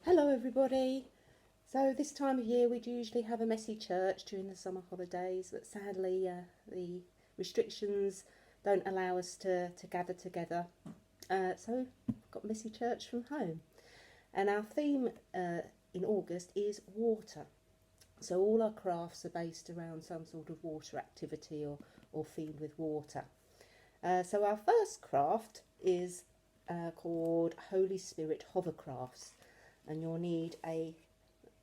Hello everybody. So this time of year we'd usually have a messy church during the summer holidays, but sadly the restrictions don't allow us to gather together. So we've got messy church from home. And our theme in August is water. So all our crafts are based around some sort of water activity or themed with water. So our first craft is called Holy Spirit Hovercrafts, and you'll need a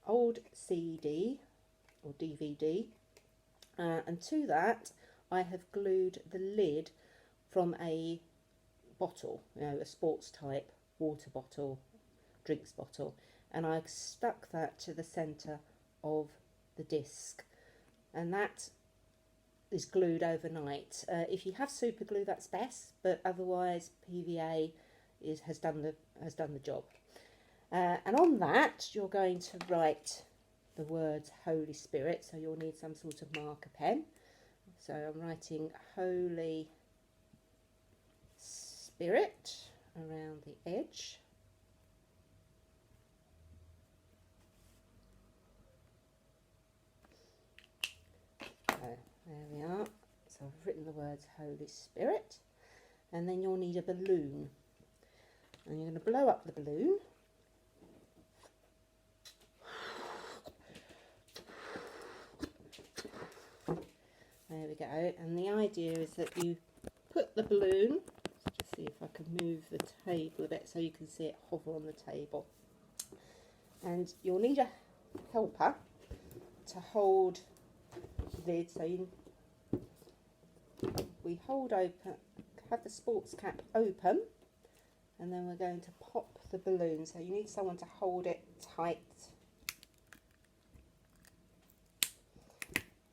old CD or DVD, and to that I have glued the lid from a bottle, a sports type water bottle, drinks bottle, and I've stuck that to the centre of the disc, and that is glued overnight. If you have super glue, that's best, but otherwise PVA has done the job. And on that, you're going to write the words Holy Spirit, so you'll need some sort of marker pen. So I'm writing Holy Spirit around the edge. So there we are. So I've written the words Holy Spirit, and then you'll need a balloon. And you're going to blow up the balloon. There we go, and the idea is that you put the balloon, let's just see if I can move the table a bit so you can see it hover on the table. And you'll need a helper to hold the lid, so we hold open, have the sports cap open, and then we're going to pop the balloon, so you need someone to hold it tight.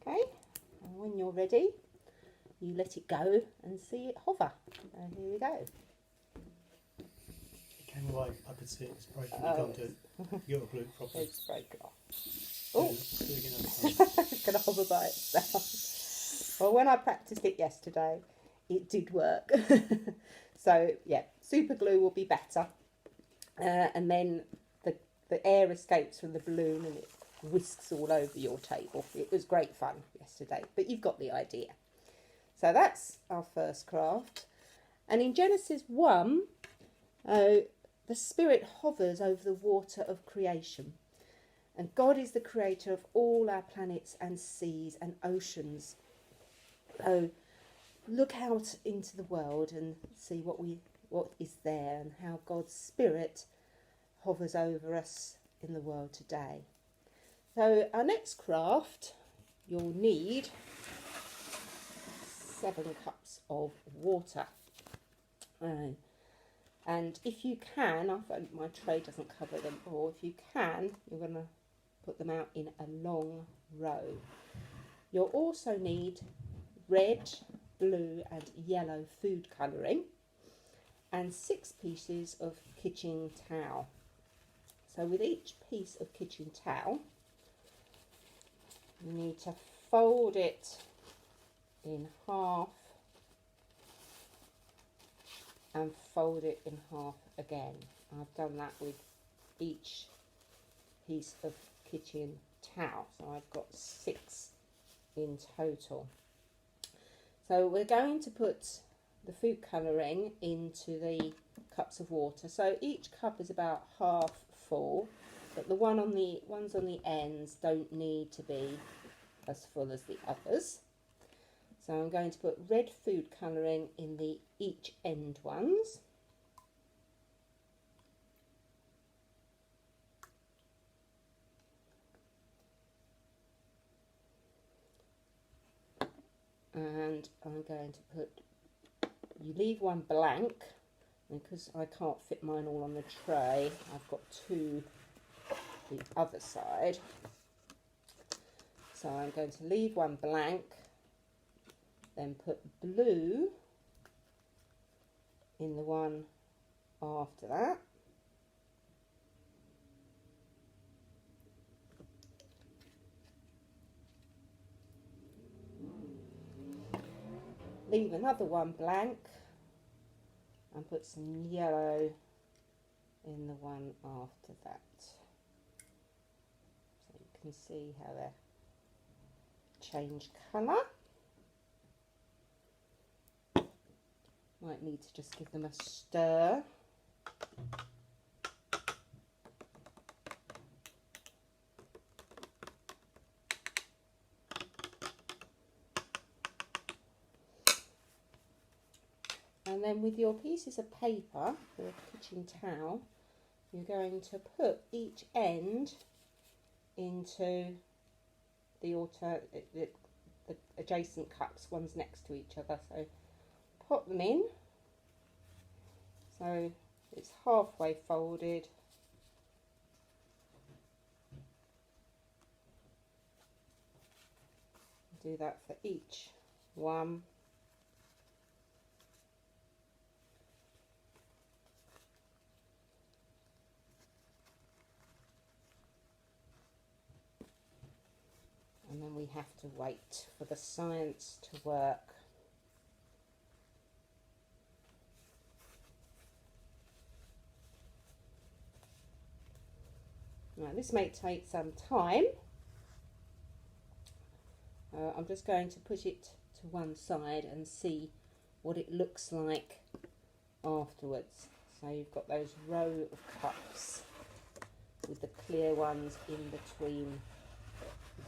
Okay. And when you're ready, you let it go and see it hover. And here we go. It came away, I could see it was breaking. You can't do it. You got to glue it properly. It's broken off. Oh, Do it again. it's going to hover by itself. Well, when I practiced it yesterday, it did work. So, yeah, super glue will be better. And then the air escapes from the balloon and it whisks all over your table. It was great fun yesterday, but you've got the idea. So that's our first craft. And in Genesis 1, the Spirit hovers over the water of creation. And God is the creator of all our planets and seas and oceans. So look out into the world and see what is there and how God's Spirit hovers over us in the world today. So our next craft, you'll need 7 cups of water. And if you can, my tray doesn't cover them all, if you can, you're going to put them out in a long row. You'll also need red, blue and yellow food colouring and 6 pieces of kitchen towel. So with each piece of kitchen towel, you need to fold it in half and fold it in half again. I've done that with each piece of kitchen towel, so I've got 6 in total. So we're going to put the food colouring into the cups of water. So each cup is about half full, but the ones on the ends don't need to be as full as the others. So I'm going to put red food colouring in the each end ones. And I'm going to put, you leave one blank, because I can't fit mine all on the tray, I've got 2 the other side. So I'm going to leave one blank, then put blue in the one after that. Leave another one blank and put some yellow in the one after that. So you can see how they change colour. Might need to just give them a stir. And then with your pieces of paper, your kitchen towel, you're going to put each end into the adjacent cups, ones next to each other. So pop them in. So it's halfway folded. Do that for each one. And then we have to wait for the science to work. Now this may take some time. I'm just going to put it to one side and see what it looks like afterwards. So you've got those row of cups with the clear ones in between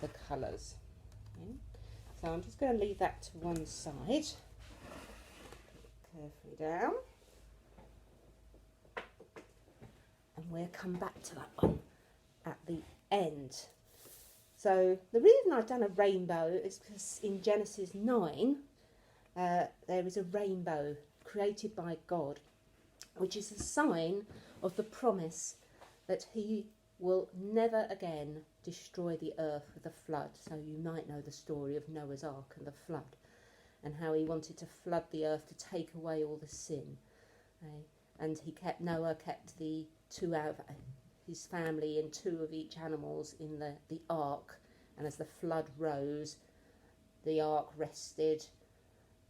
the colours. Okay. So I'm just going to leave that to one side. Carefully down. And we'll come back to that one at the end. So the reason I've done a rainbow is because in Genesis 9 there is a rainbow created by God, which is a sign of the promise that he will never again destroy the earth with a flood. So you might know the story of Noah's Ark and the flood, and how he wanted to flood the earth to take away all the sin. And Noah kept the two out of his family and two of each animals in the ark, and as the flood rose, the ark rested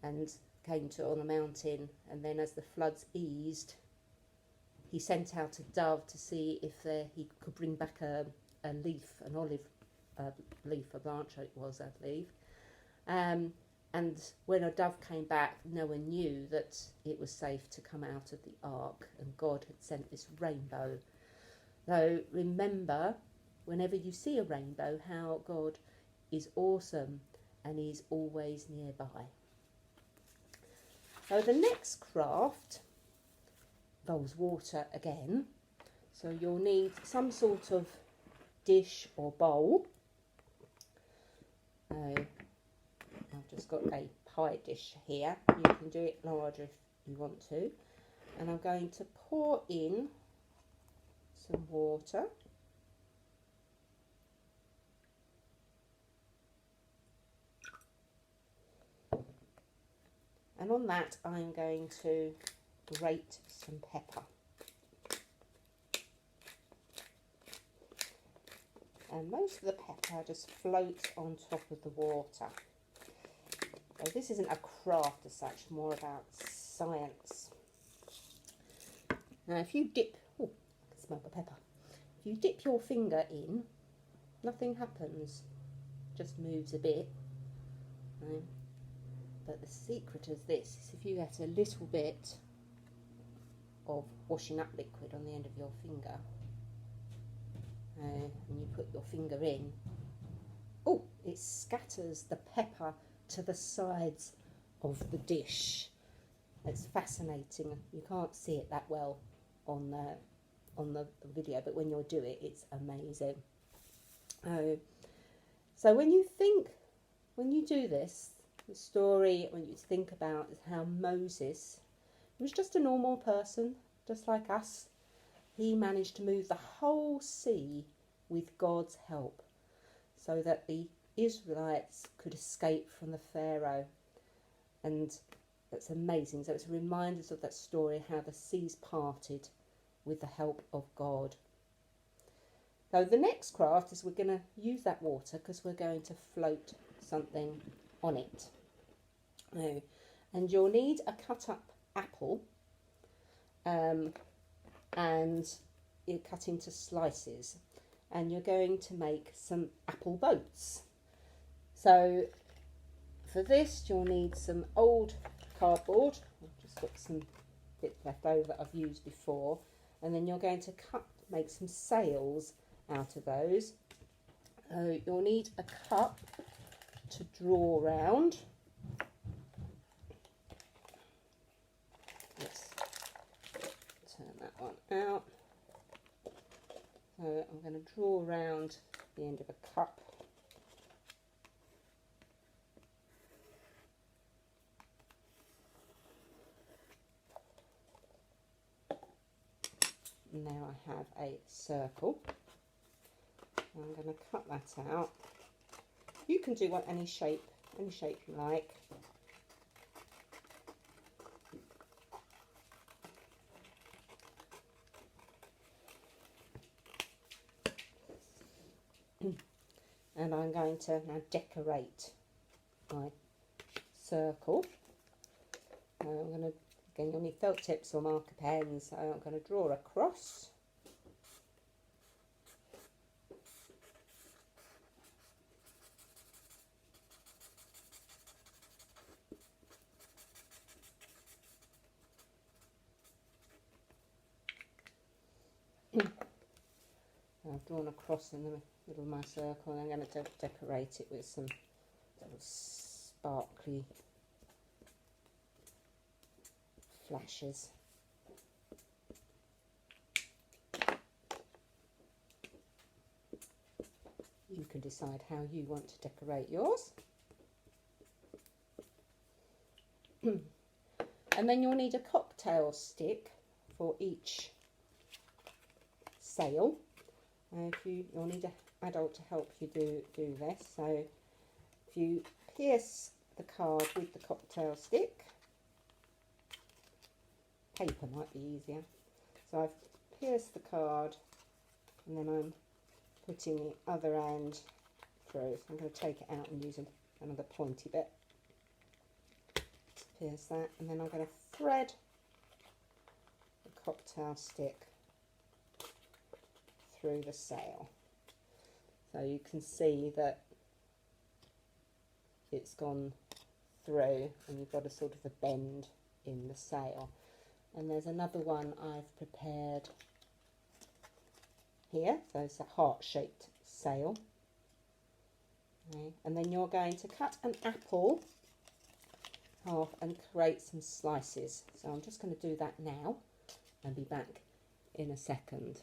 and came to on a mountain, and then as the floods eased, he sent out a dove to see if he could bring back a leaf, an olive leaf, a branch it was, I believe. And when a dove came back, Noah knew that it was safe to come out of the ark, and God had sent this rainbow. So remember, whenever you see a rainbow, how God is awesome and he's always nearby. So the next craft involves water again. So you'll need some sort of dish or bowl. I've just got a pie dish here. You can do it larger if you want to. And I'm going to pour in some water. And on that I'm going to grate some pepper. And most of the pepper just floats on top of the water. So this isn't a craft as such, more about science. Now if you dip, oh, I can smell the pepper. If you dip your finger in, nothing happens, just moves a bit. Right? But the secret of this is if you get a little bit of washing up liquid on the end of your finger, and you put your finger in, oh, it scatters the pepper to the sides of the dish. It's fascinating. You can't see it that well on the video, but when you do it, it's amazing. So when you do this, the story, when you think about is how Moses was just a normal person, just like us. He managed to move the whole sea with God's help so that the Israelites could escape from the Pharaoh. And that's amazing. So it's a reminder of that story, how the seas parted with the help of God. So the next craft is we're going to use that water because we're going to float something on it. And you'll need a cut up apple and cut into slices, and you're going to make some apple boats. So for this you'll need some old cardboard. I've just got some bits left over that I've used before, and then you're going to make some sails out of those. So you'll need a cup to draw round. Let's turn that one out. So I'm going to draw round the end of a cup. Now I have a circle. I'm going to cut that out. You can do any shape you like. And I'm going to now decorate my circle. I'm going to, again, you'll need felt tips or marker pens. So I'm going to draw a cross. I've drawn a cross in the middle of my circle, and I'm going to decorate it with some little sparkly flashes. You can decide how you want to decorate yours. And then you'll need a cocktail stick for each sail. You'll need an adult to help you do this. So if you pierce the card with the cocktail stick, paper might be easier. So I've pierced the card, and then I'm putting the other end through. So I'm going to take it out and use another pointy bit to pierce that, and then I'm going to thread the cocktail stick through the sail. So you can see that it's gone through, and you've got a sort of a bend in the sail. And there's another one I've prepared here, so it's a heart-shaped sail. Okay. And then you're going to cut an apple half and create some slices. So I'm just going to do that now and be back in a second.